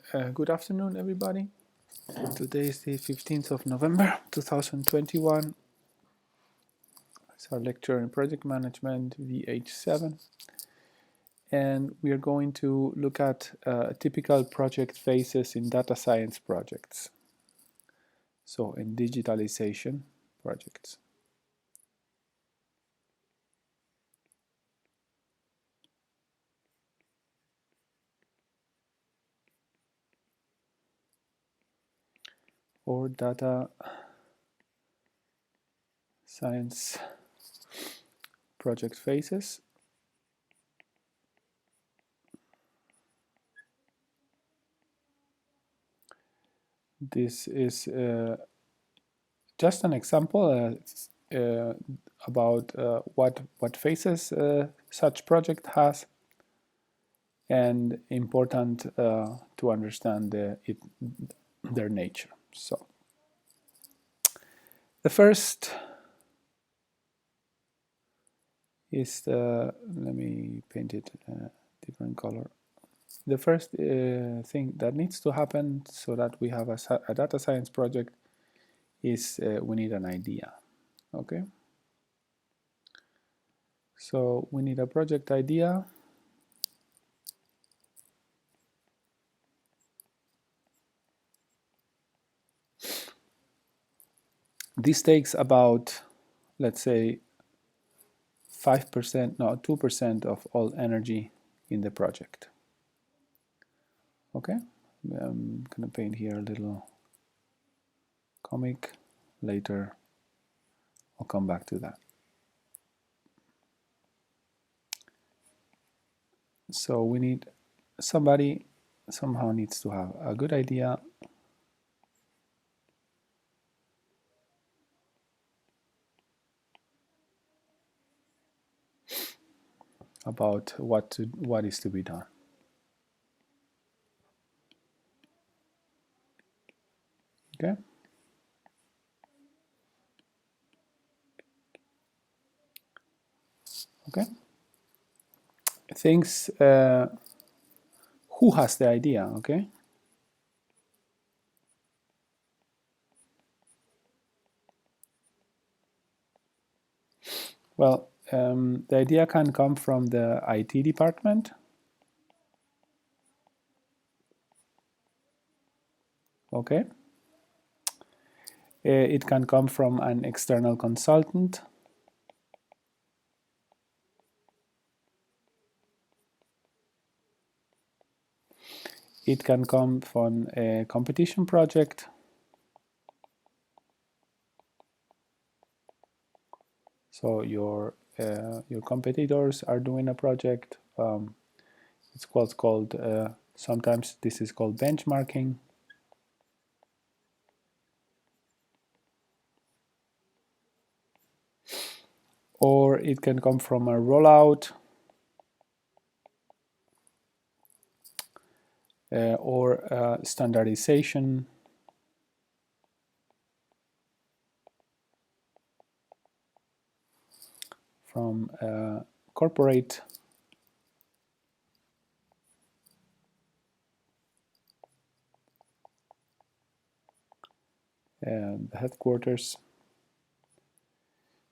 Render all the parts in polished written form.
Good afternoon, everybody. Today is the 15th of November 2021. It's our lecture in project management, VH7. And we are going to look at typical project phases in data science projects. So in digitalization projects. Or data science project phases. This is just an example about what phases such project has, and important to understand their nature. So the first is let me paint it a different color. The first thing that needs to happen so that we have a data science project is we need an idea. Okay, so we need a project idea. This takes about, let's say, 5%, no, 2% of all energy in the project. Okay, I'm gonna paint here a little comic. Later I'll come back to that. So we need somebody somehow needs to have a good idea about what is to be done. Okay. Okay. Things. Who has the idea? Okay. Well, the idea can come from the IT department. Okay. It can come from an external consultant. It can come from a competition project. So your competitors are doing a project. It's what's called, sometimes this is called benchmarking. Or it can come from a rollout, or standardization. From corporate. The headquarters.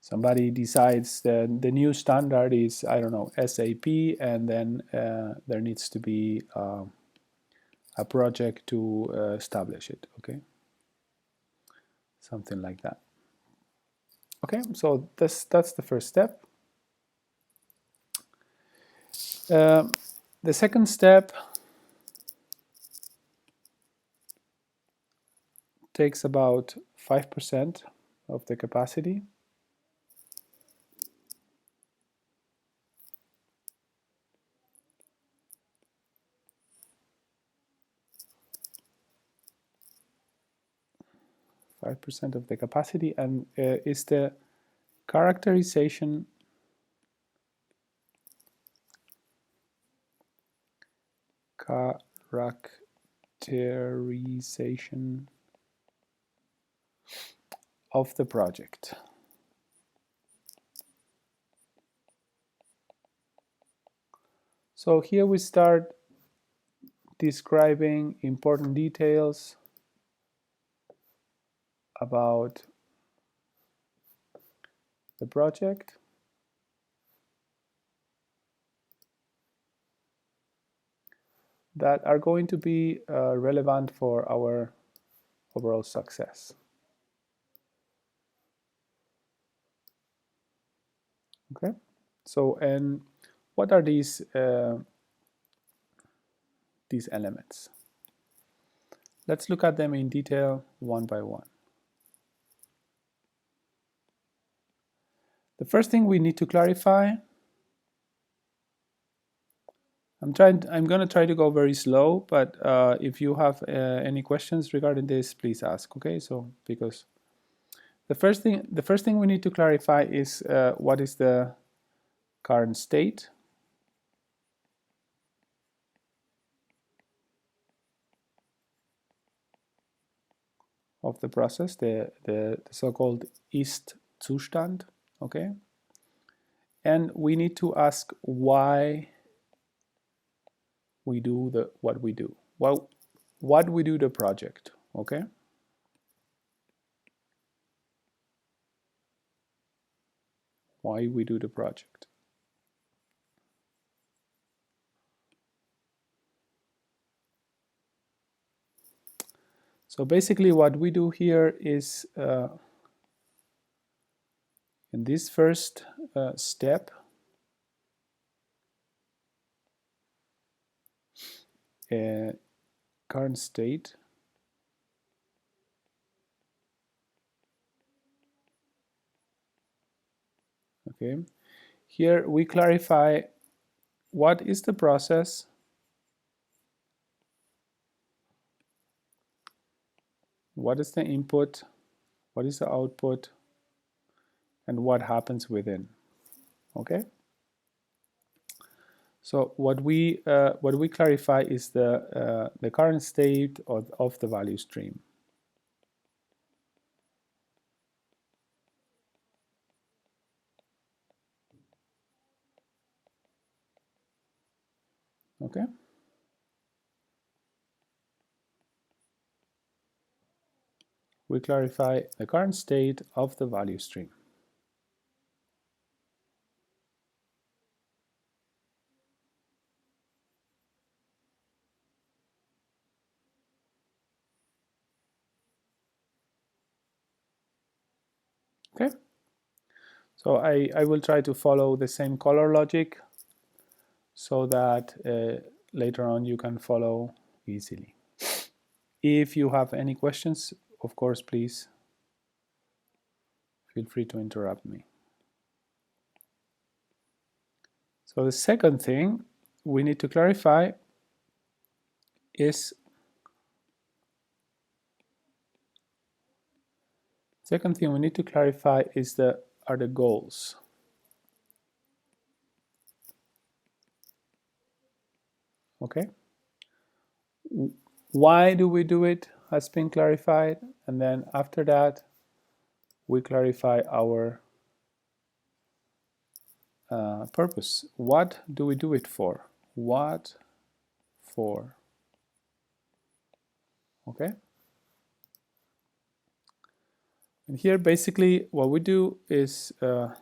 Somebody decides that the new standard is, I don't know, SAP, and then there needs to be a project to establish it. Okay, something like that. Okay, so that's the first step. The second step takes about 5% of the capacity. Of the capacity, and is the characterization of the project. So here we start describing important details about the project. That are going to be relevant for our overall success. Okay, so and what are these elements? Let's look at them in detail one by one. The first thing we need to clarify, I'm going to try to go very slow, but if you have any questions regarding this, please ask. Okay, so because the first thing we need to clarify is what is the current state of the process, the so-called Ist-Zustand. Okay, and we need to ask why we do what we do. Well, what we do the project. Okay. Why we do the project. So basically what we do here is in this first step, current state, okay, here we clarify what is the process, what is the input, what is the output, and what happens within. Okay, so what we clarify is the current state of the value stream. Okay, we clarify the current state of the value stream. Okay, so I will try to follow the same color logic so that later on you can follow easily. If you have any questions, of course, please feel free to interrupt me. So the second thing we need to clarify is are the goals. Okay, why do we do it has been clarified, and then after that we clarify our purpose. What do we do it for? What for? Okay, and here basically what we do is let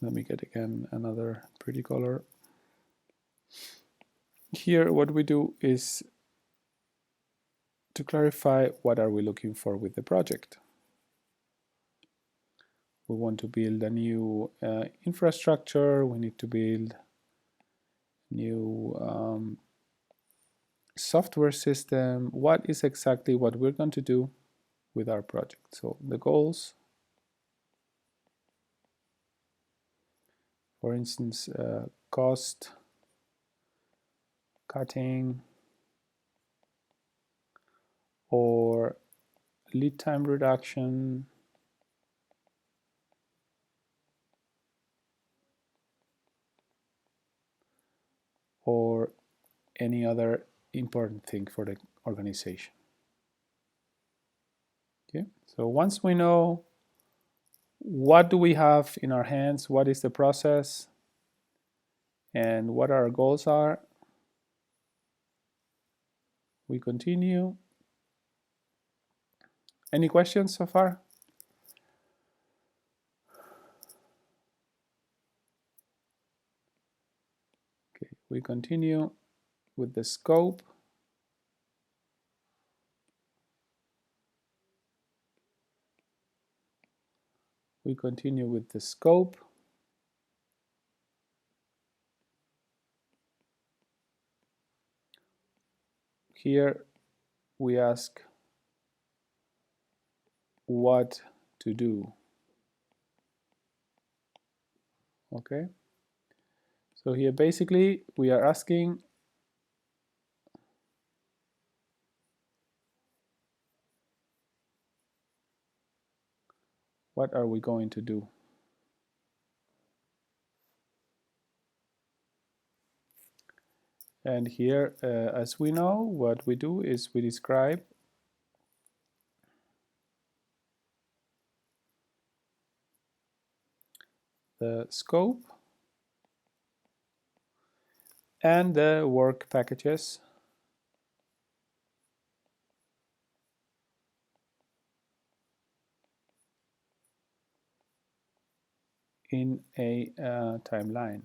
me get again another pretty color. Here what we do is to clarify what are we looking for with the project. We want to build a new infrastructure, we need to build new software system. What is exactly what we're going to do with our project? So the goals, for instance, cost cutting or lead time reduction, or any other important thing for the organization. Okay, so once we know what do we have in our hands, what is the process, and what our goals are, We continue. Any questions so far? Okay, we continue with the scope. We continue with the scope. Here we ask what to do. Okay, so here basically we are asking what are we going to do. And here, as we know, what we do is we describe the scope and the work packages in a timeline.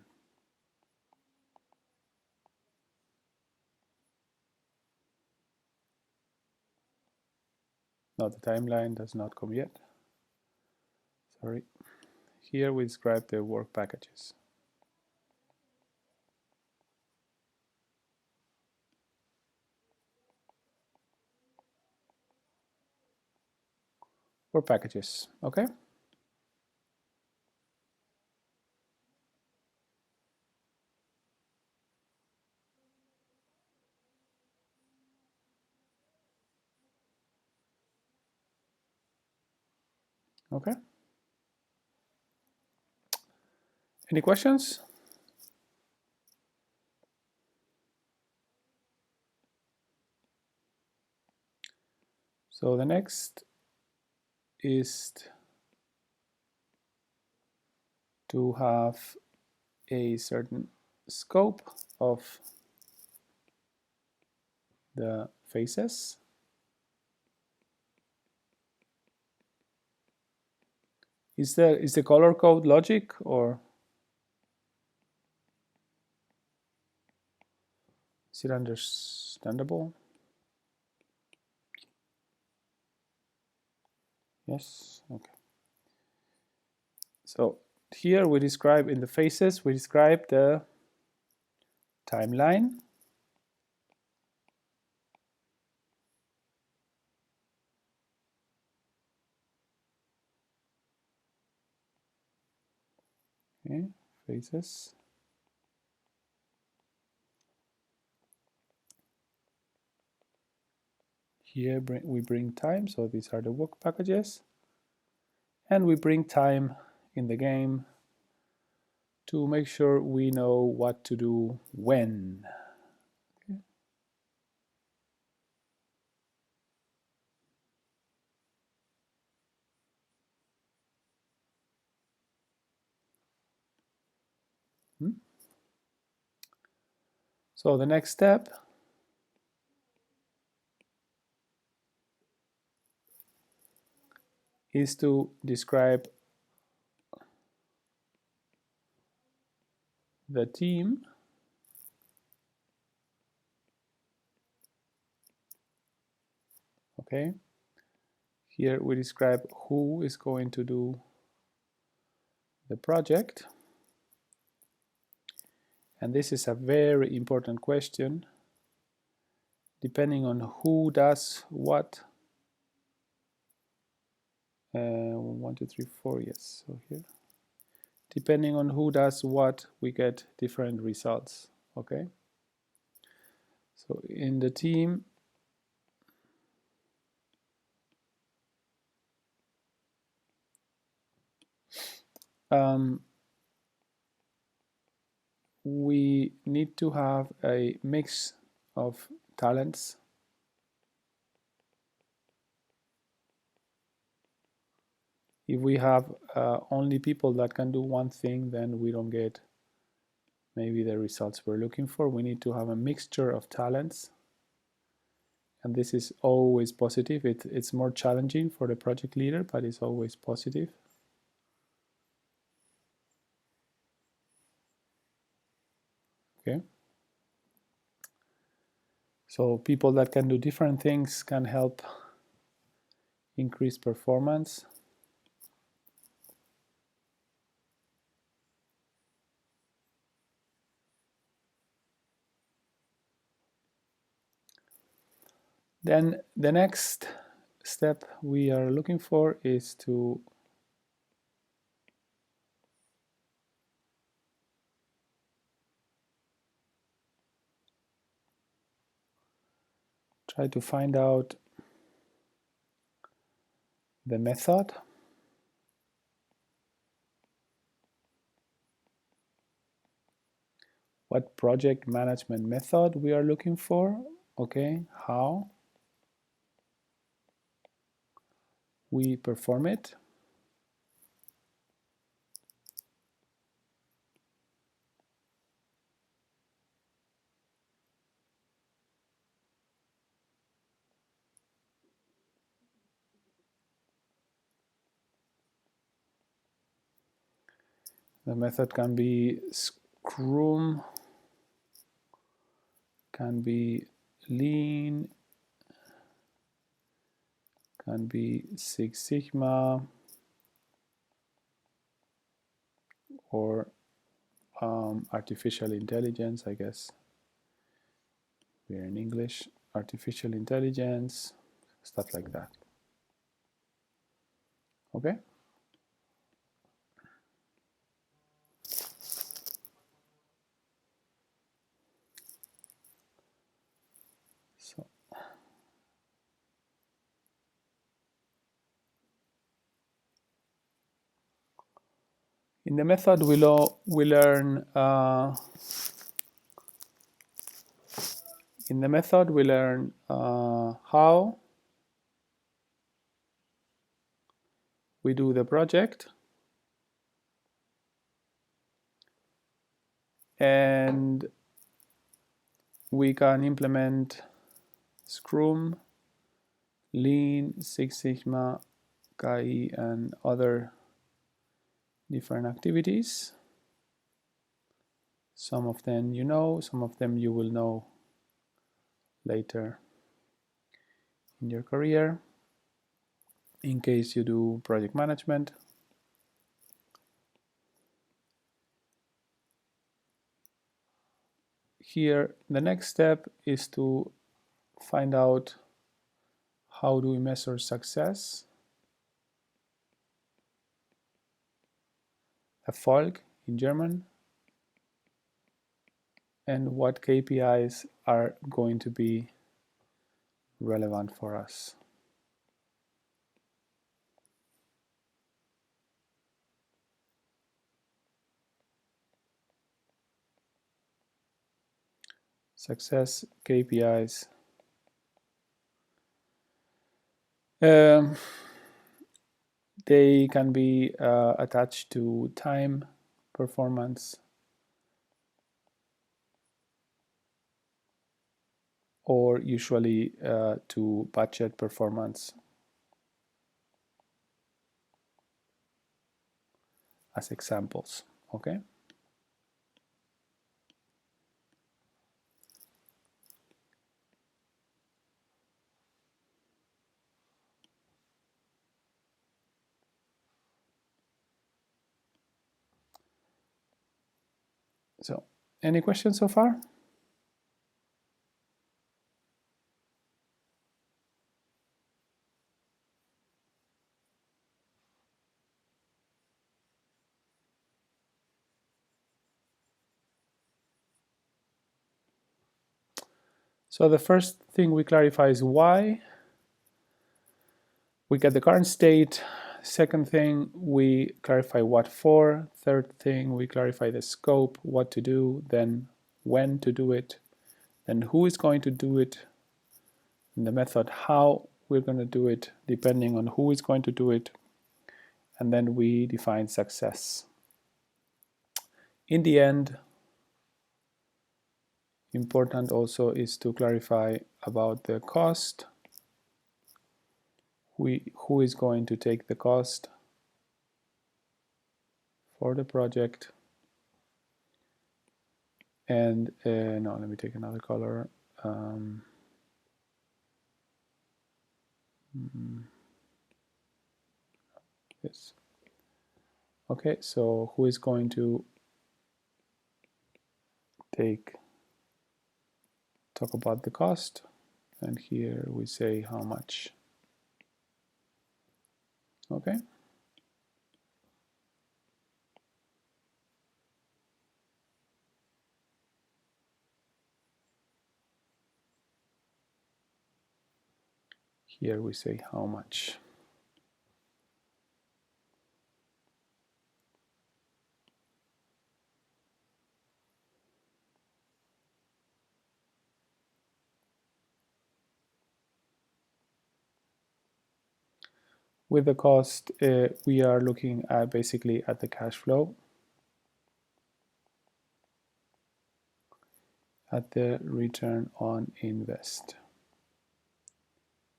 No, the timeline does not come yet. Sorry. Here we describe the work packages. Work packages, okay? Okay. Any questions? So the next is to have a certain scope of the faces. Is the color code logic or is it understandable? Yes, okay. So here we describe in the faces, we describe the timeline. Okay, faces. Here we bring time, so these are the work packages. And we bring time in the game to make sure we know what to do when. Okay. So the next step is to describe the team. Okay. Here we describe who is going to do the project. And this is a very important question. Depending on who does what. 1, 2, 3, 4, yes. So here. Depending on who does what, we get different results. Okay. So in the team, we need to have a mix of talents. If we have only people that can do one thing, then we don't get maybe the results we're looking for. We need to have a mixture of talents. and this is always positive. It's more challenging for the project leader, but it's always positive. Okay. So people that can do different things can help increase performance. Then the next step we are looking for is to try to find out the method. What project management method we are looking for, okay, how we perform it. The method can be Scrum, can be Lean, can be Six Sigma, or artificial intelligence, I guess. We're in English, artificial intelligence, stuff like that. Okay? So in the method we learn how we do the project, and we can implement Scrum, Lean, Six Sigma, Kai, and other different activities. Some of them you know, some of them you will know later in your career in case you do project management. Here, the next step is to find out how do we measure success, Erfolg in German, and what KPIs are going to be relevant for us. Success KPIs. They can be attached to time, performance, or usually to budget performance as examples, okay? So, any questions so far? So the first thing we clarify is why. We get the current state. Second thing, we clarify what for. Third thing, we clarify the scope, what to do, then when to do it, then who is going to do it, and the method, how we're going to do it, depending on who is going to do it, and then we define success. In the end, Important also is to clarify about the cost. Who is going to take the cost for the project? And no, let me take another color. Yes. Okay, so who is going to talk about the cost? And here we say how much. Okay. Here we say how much. With the cost, we are looking at basically at the cash flow, at the return on invest.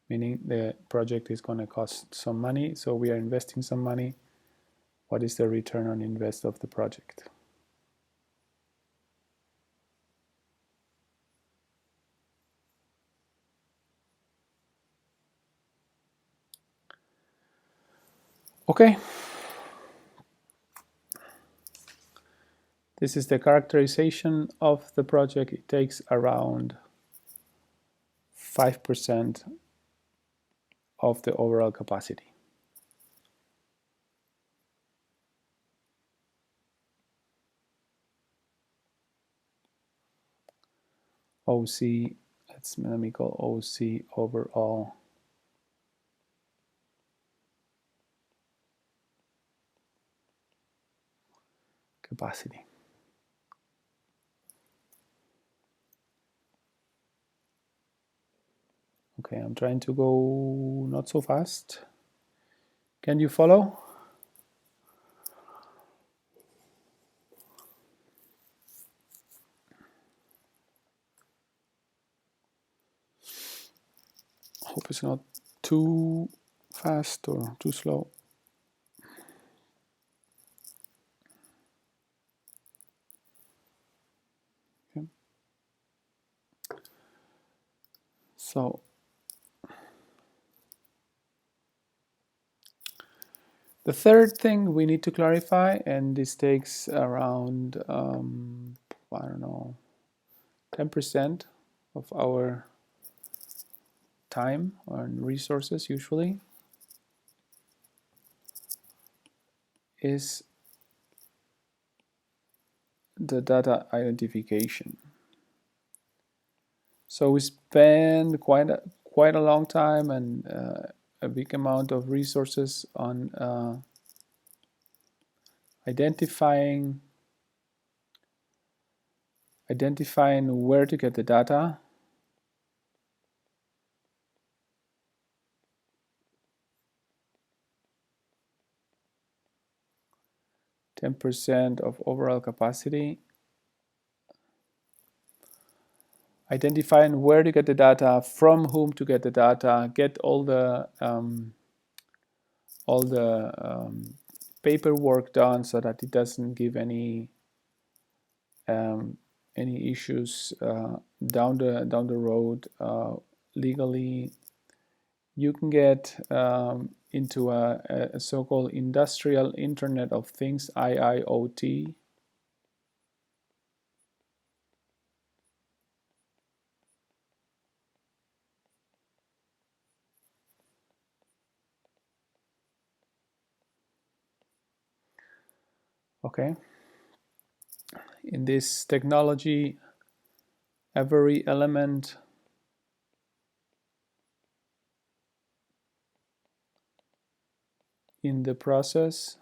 Meaning the project is going to cost some money, so we are investing some money. What is the return on invest of the project? Okay. This is the characterization of the project. It takes around 5% of the overall capacity. OC, let me call OC overall capacity. Okay, I'm trying to go not so fast. Can you follow? Hope it's not too fast or too slow. Okay. So the third thing we need to clarify, and this takes around, I don't know, 10% of our time and resources usually, is the data identification. So we spend quite a long time and a big amount of resources on identifying where to get the data, (10% of overall capacity), identifying where to get the data, from whom to get the data, get all the paperwork done so that it doesn't give any issues down the road legally. You can get into a so-called industrial Internet of Things, IIoT. Okay. In this technology, every element in the process,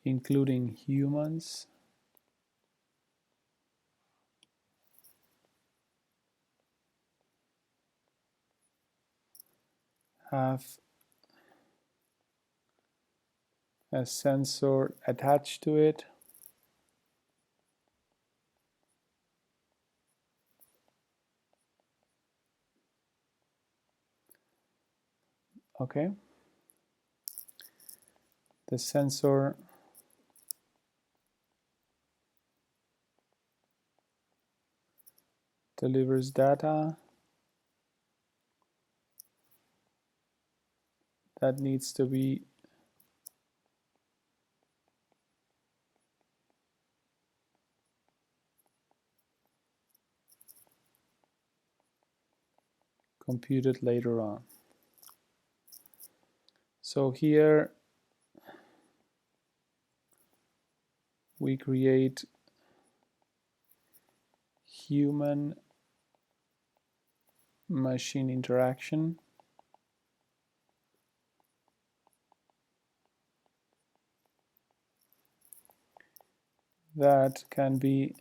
including humans, have a sensor attached to it Okay, the sensor delivers data that needs to be computed later on. So here we create human machine interaction that can be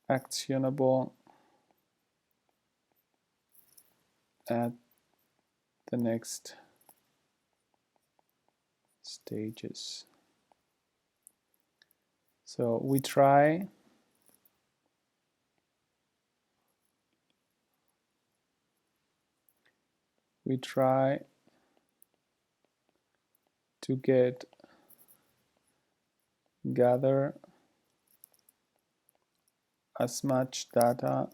actionable at the next stages. So we try to gather as much data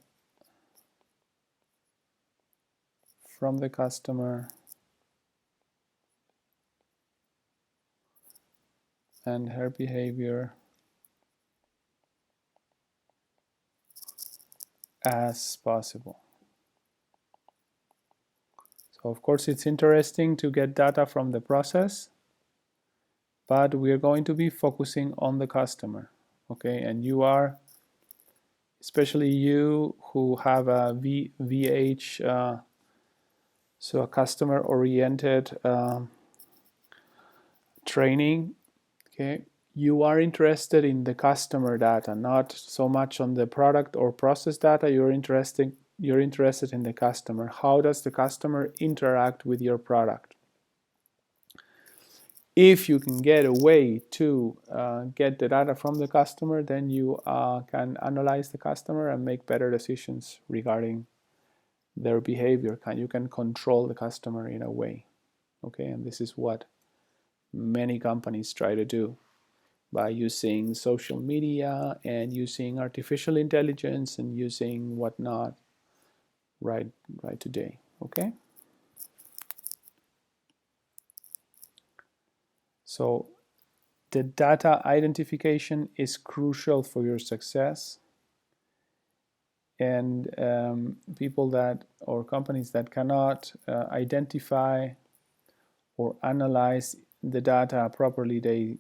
from the customer and her behavior as possible. So of course it's interesting to get data from the process, but we're going to be focusing on the customer, okay? And you are, especially you who have a VH, so a customer-oriented training, okay? You are interested in the customer data, not so much on the product or process data. You're interested in the customer. How does the customer interact with your product? If you can get a way to get the data from the customer, then you can analyze the customer and make better decisions regarding their behavior. You can control the customer in a way, okay? And this is what many companies try to do by using social media and using artificial intelligence and using whatnot right today, okay? So the data identification is crucial for your success, and people that, or companies that cannot identify or analyze the data properly, they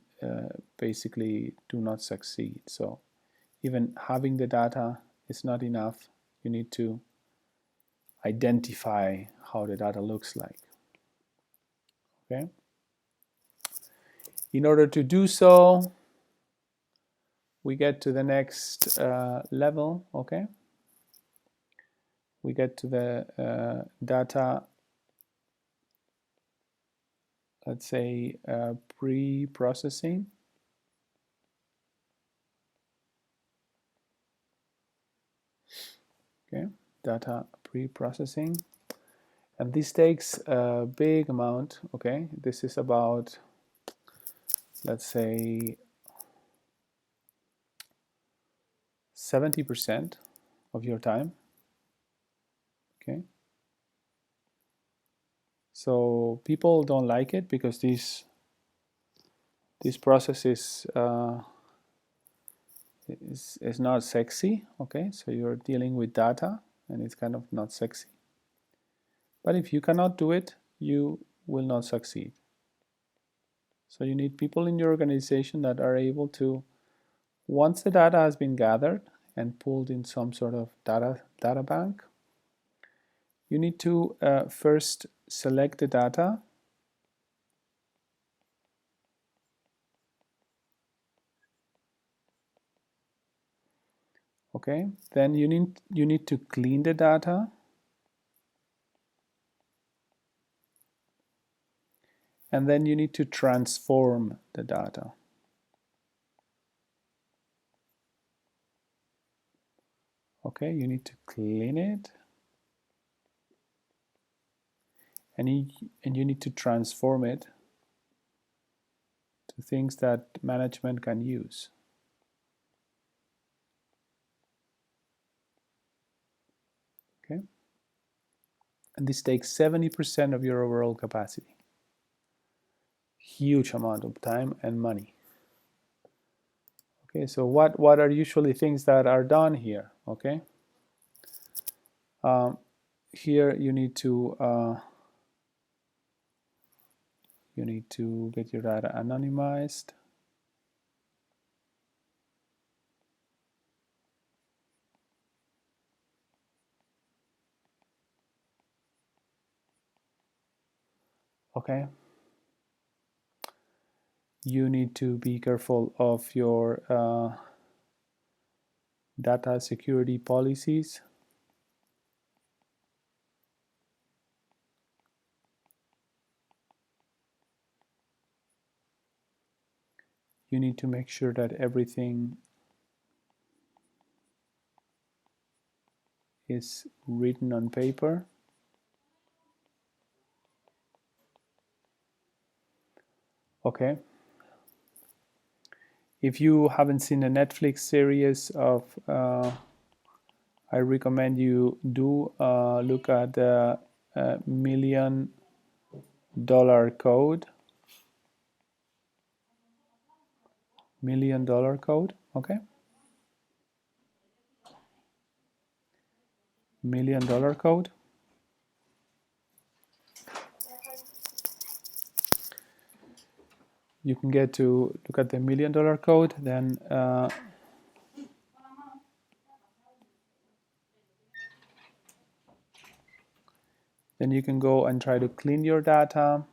basically do not succeed. So even having the data is not enough. You need to identify how the data looks like, okay? In order to do so, we get to the next level, okay? We get to the data, let's say, pre-processing. Okay, data pre-processing. And this takes a big amount, okay? This is about, let's say, 70% of your time, okay? So people don't like it because this process is not sexy, okay? So you're dealing with data and it's kind of not sexy. But if you cannot do it, you will not succeed. So you need people in your organization that are able to, once the data has been gathered and pulled in some sort of data bank, you need to first select the data, okay? Then you need to clean the data, and then you need to transform the data. Okay, you need to clean it, and you need to transform it to things that management can use. Okay, and this takes 70% of your overall capacity. Huge amount of time and money. Okay, so what are usually things that are done here? Okay, here you need to get your data anonymized. Okay, you need to be careful of your data security policies. You need to make sure that everything is written on paper. Okay. If you haven't seen a Netflix series of, I recommend you do look at the $1 million code. $1 million code, okay? $1 million code. You can get to look at the $1 million code, then you can go and try to clean your data,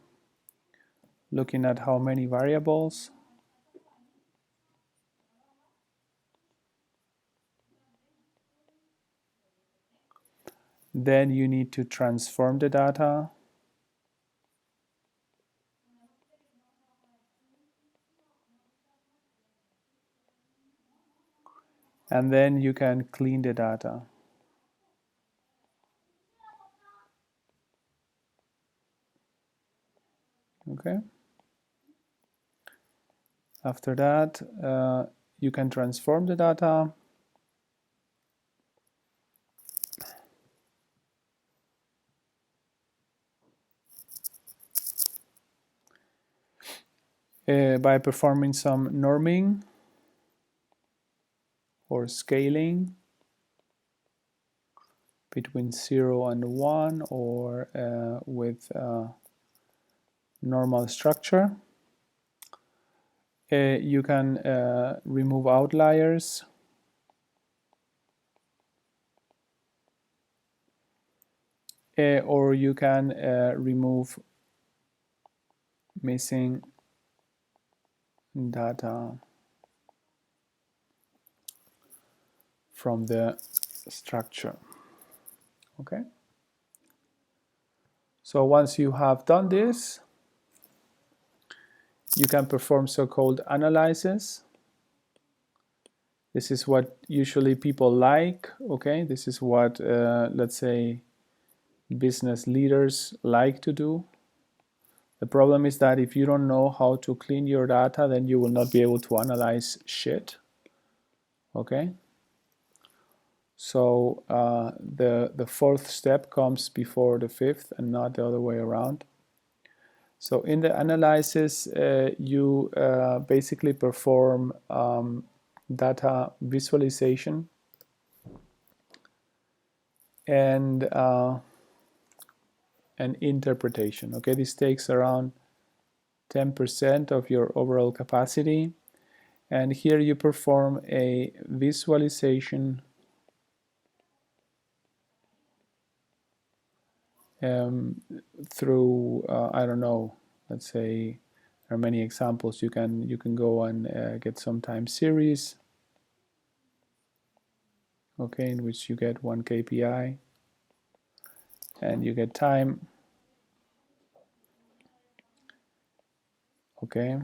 looking at how many variables. Then you need to transform the data. And then you can clean the data. Okay. After that, you can transform the data. By performing some norming or scaling between 0 and 1, or with normal structure. You can remove outliers. Or you can remove missing data from the structure. Okay. So once you have done this, you can perform so-called analysis. This is what usually people like. Okay, this is what let's say business leaders like to do. The problem is that if you don't know how to clean your data, then you will not be able to analyze shit. Okay. So the fourth step comes before the fifth and not the other way around. So in the analysis, you basically perform data visualization and interpretation. Okay, this takes around 10% of your overall capacity. And here you perform a visualization through, I don't know, let's say there are many examples. You can go and get some time series, okay, in which you get one KPI and you get time, okay,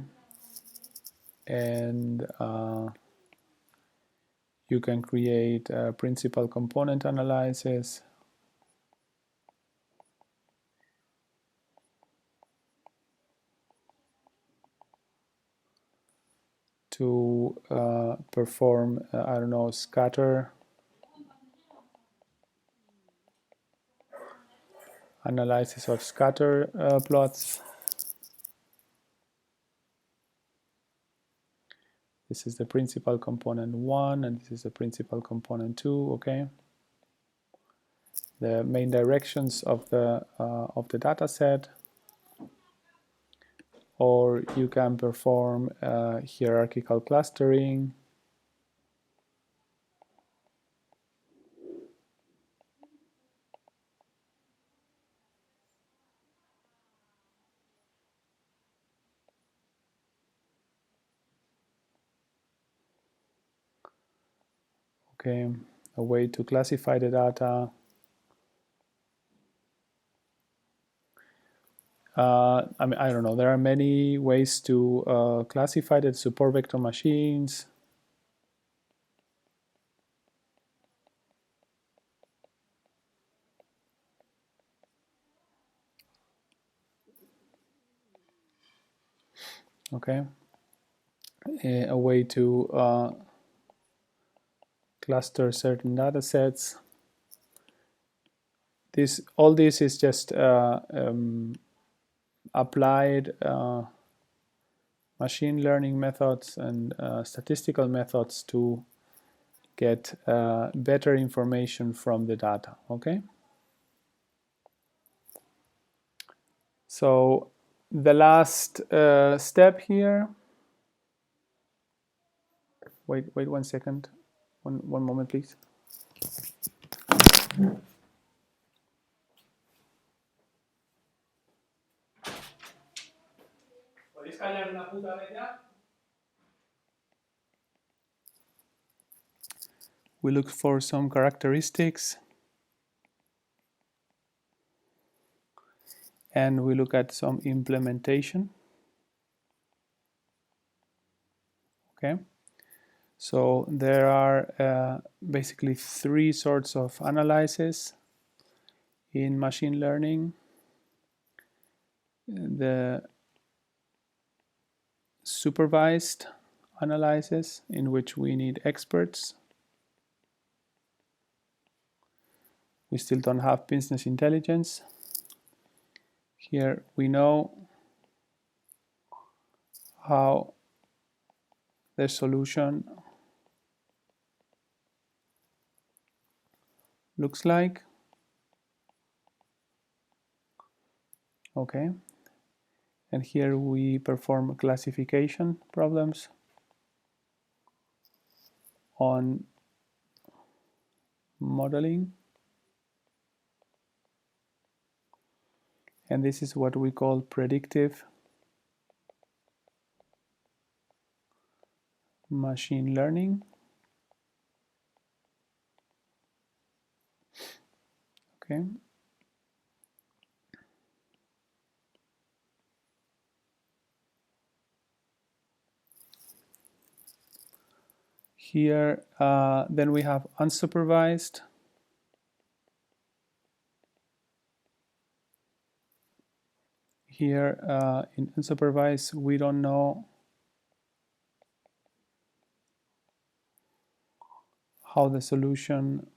and you can create a principal component analysis. to perform, I don't know, scatter analysis of scatter plots. This is the principal component 1, and this is the principal component 2. Okay. The main directions of the data set, or you can perform hierarchical clustering. Okay, a way to classify the data. I mean, I don't know. There are many ways to classify the support vector machines. Okay, a way to cluster certain data sets. All this is just applied machine learning methods and statistical methods to get better information from the data. Okay. So the last step here. Wait 1 second. One moment, please. We look for some characteristics, and we look at some implementation. Okay, so there are basically 3 sorts of analysis in machine learning. The supervised analysis, in which we need experts. We still don't have business intelligence. Here we know how the solution looks like. Okay, and here we perform classification problems on modeling, and this is what we call predictive machine learning. Okay, here then we have unsupervised. Here in unsupervised, we don't know how the solution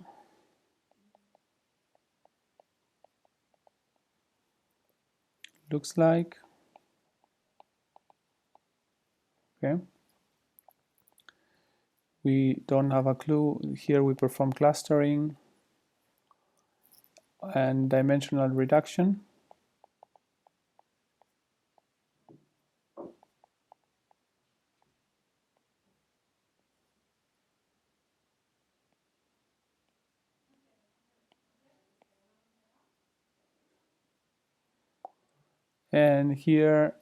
looks like. Okay, we don't have a clue. Here we perform clustering and dimensional reduction. And here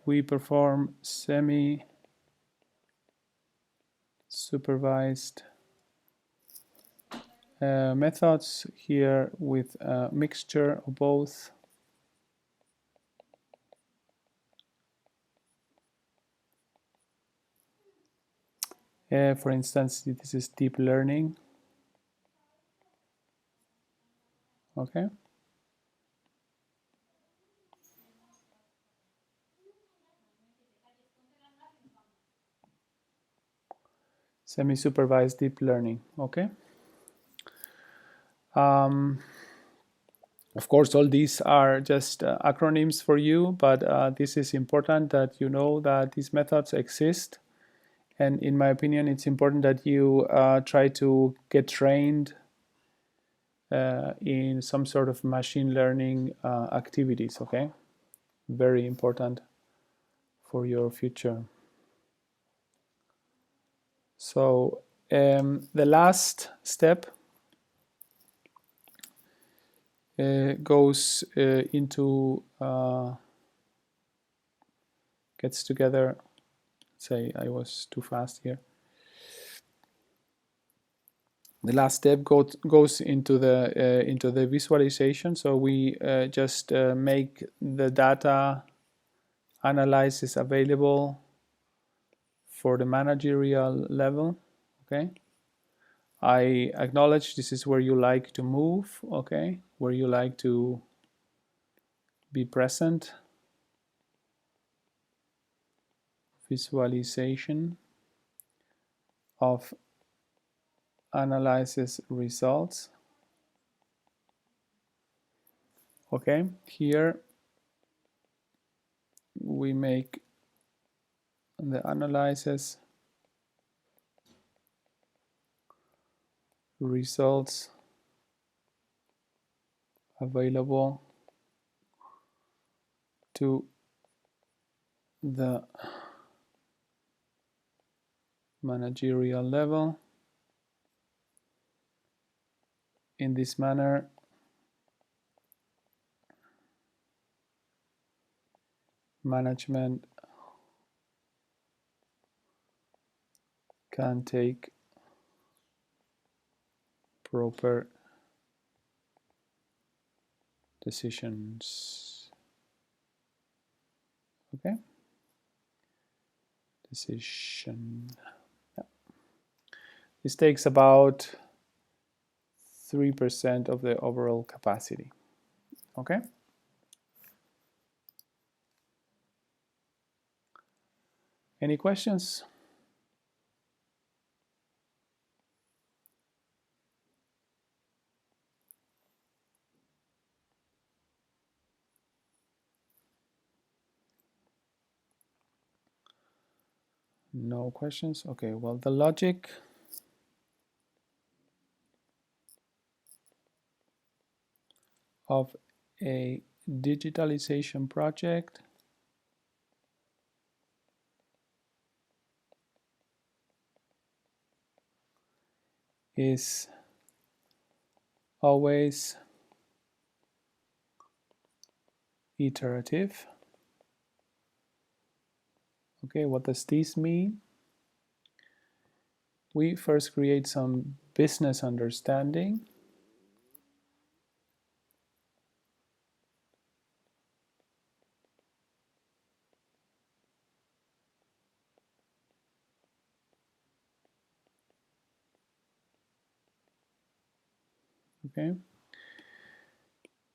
we perform semi-supervised methods, here with a mixture of both. For instance, this is deep learning. Okay. semi-supervised deep learning. Okay. Of course, all these are just acronyms for you, but this is important that you know that these methods exist. And in my opinion, it's important that you try to get trained in some sort of machine learning activities, okay? Very important for your future. So the last step goes into, gets together, say I was too fast here. The last step goes into the visualization. So we just make the data analysis available for the managerial level. Okay. I acknowledge this is where you like to move. Okay, where you like to be present. Visualization of analysis results. Okay, here we make the analysis results available to the managerial level. In this manner, management can take proper decisions. Okay, decision. Yeah. This takes about 3% of the overall capacity. Okay. Any questions? No questions. Okay, well, the logic of a digitalization project is always iterative. Okay, what does this mean? We first create some business understanding. Okay,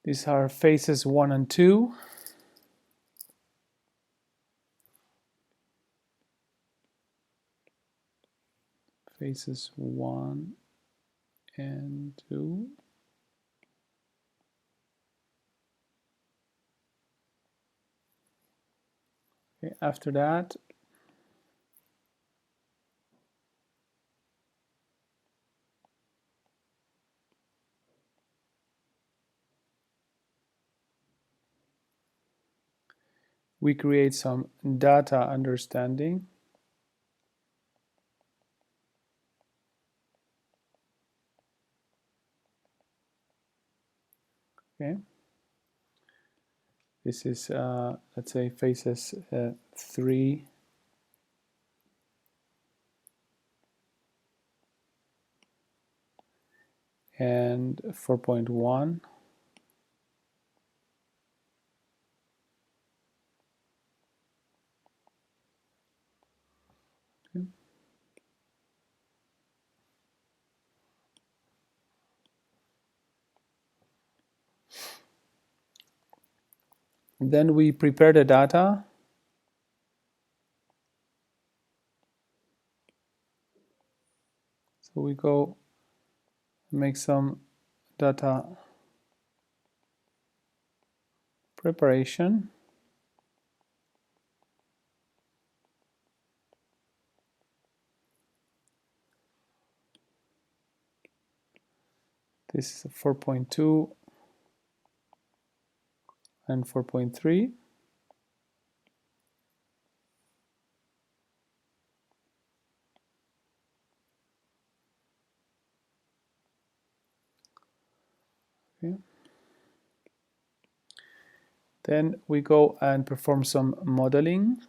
these are phases 1 and 2. Phases 1 and 2. Okay, after that, we create some data understanding. Okay, this is let's say phases 3 and 4.1. Okay. Then we prepare the data. So we go make some data preparation. This is a 4.2 and 4.3. Okay. Then we go and perform some modeling.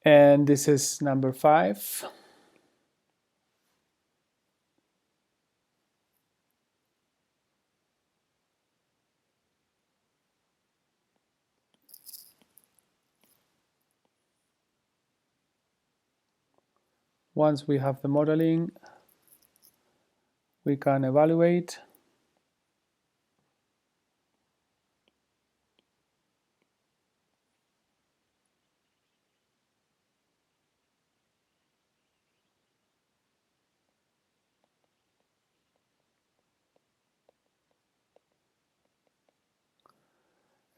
And this is number 5. Once we have the modeling, we can evaluate.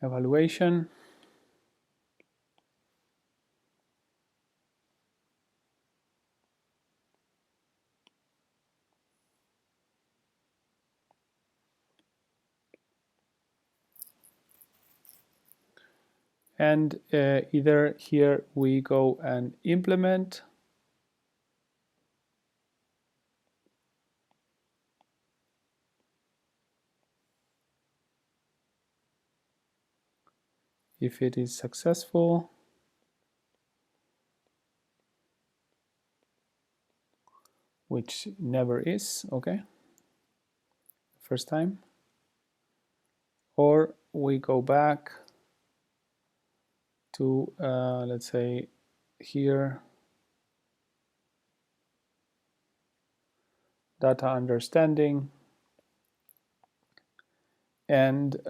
Evaluation. And either here we go and implement, if it is successful, which never is, okay, first time, or we go back to, let's say, here, data understanding, and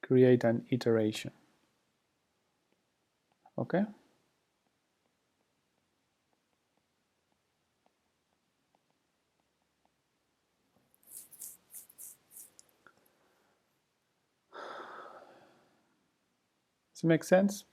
create an iteration, okay? Does it make sense?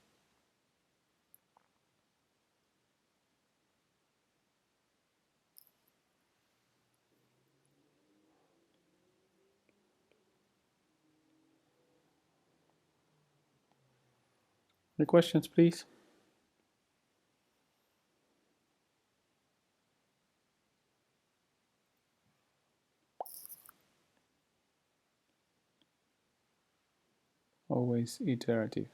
Any questions, please? Always iterative.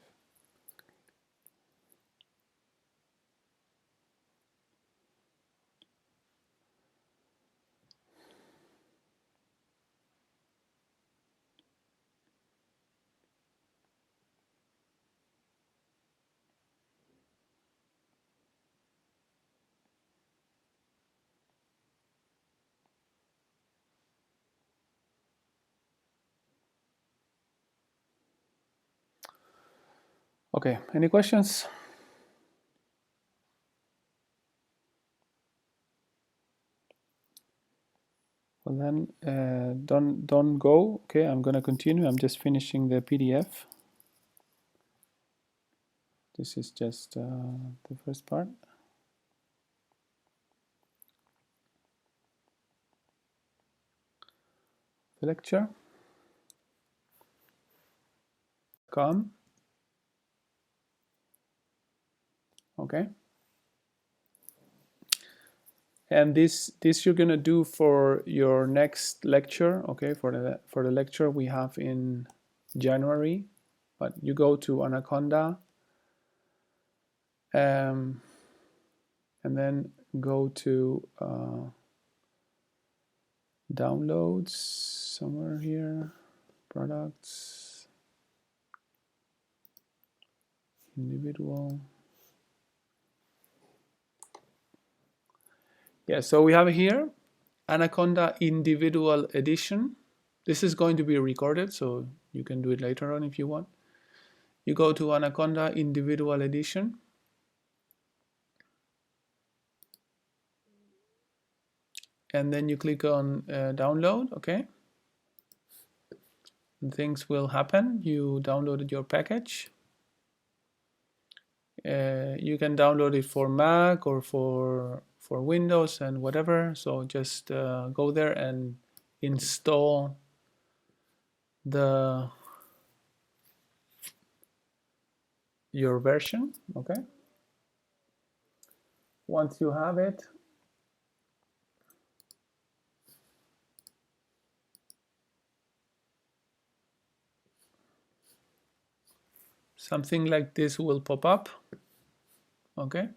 Okay, any questions? Well then, don't go. Okay, I'm gonna continue. I'm just finishing the PDF. This is just the first part. The lecture. Come. Okay. And this you're gonna do for your next lecture. Okay, for the lecture we have in January, but you go to Anaconda, and then go to downloads somewhere here, products, individual, Yeah, so we have here Anaconda Individual Edition. This is going to be recorded, so you can do it later on if you want. You go to Anaconda Individual Edition. And then you click on download, okay? And things will happen. You downloaded your package. You can download it for Mac or for Windows and whatever. So just go there and install your version, okay? Once you have it, something like this will pop up, okay?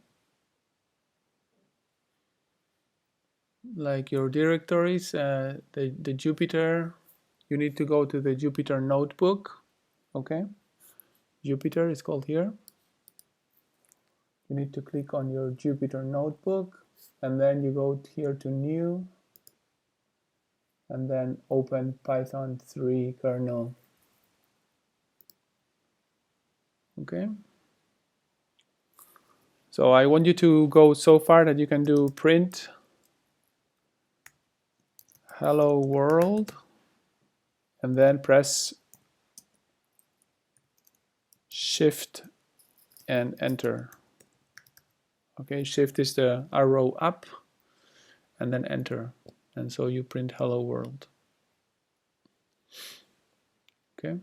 Like your directories, the Jupyter, you need to go to the Jupyter notebook, okay? Jupyter is called here. You need to click on your Jupyter notebook, and then you go here to new, and then open Python 3 kernel. Okay. So I want you to go so far that you can do print hello world, and then press shift and enter. Okay, shift is the arrow up, and then enter. And so you print hello world. Okay.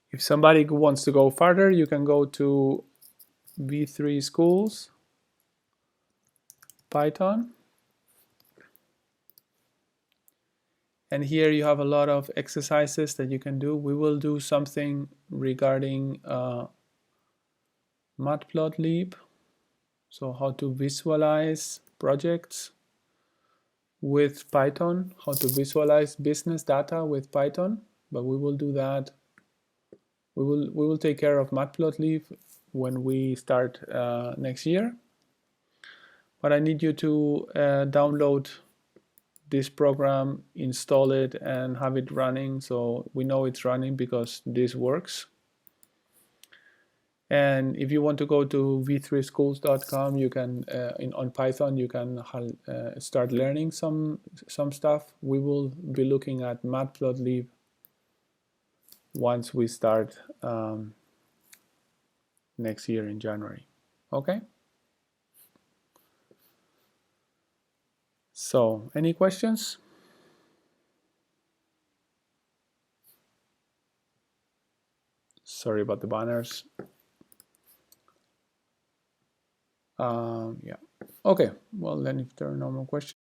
If somebody wants to go further, you can go to V3 Schools, Python. And here you have a lot of exercises that you can do. We will do something regarding Matplotlib, so how to visualize projects with Python, how to visualize business data with Python, but we will do that. We will take care of Matplotlib when we start next year. But I need you to download this program, install it, and have it running, so we know it's running because this works. And if you want to go to v3schools.com, you can on Python you can start learning some stuff. We will be looking at Matplotlib once we start next year in January. Okay. So, any questions? Sorry about the banners. Yeah. Okay. Well, then if there are no more questions.